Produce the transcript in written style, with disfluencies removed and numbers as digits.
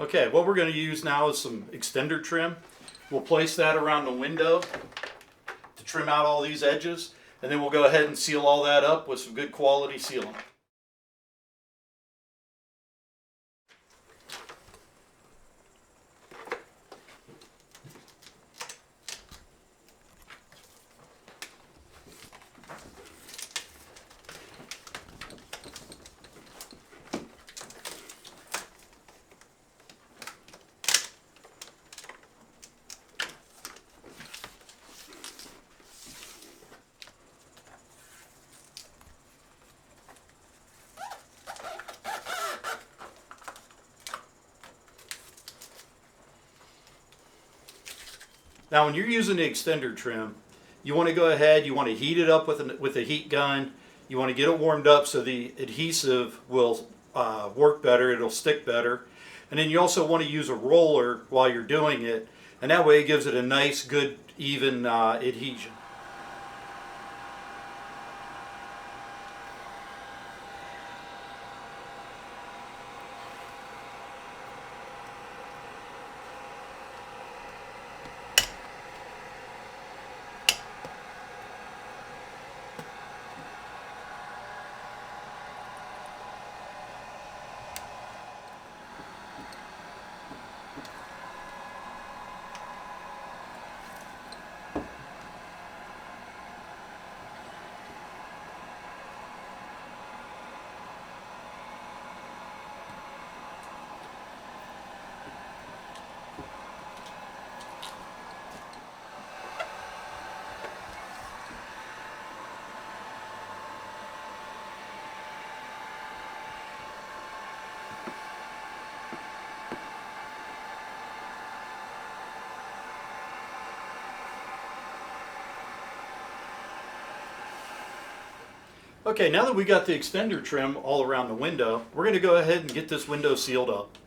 Okay, what we're going to use now is some extender trim. We'll place that around the window to trim out all these edges, and then we'll go ahead and seal all that up with some good quality sealant. Now when you're using the extender trim, you want to go ahead, you want to heat it up with a heat gun. You want to get it warmed up so the adhesive will work better, it'll stick better. And then you also want to use a roller while you're doing it, and that way it gives it a nice, good, even adhesion. Okay, now that we got the extender trim all around the window, we're going to go ahead and get this window sealed up.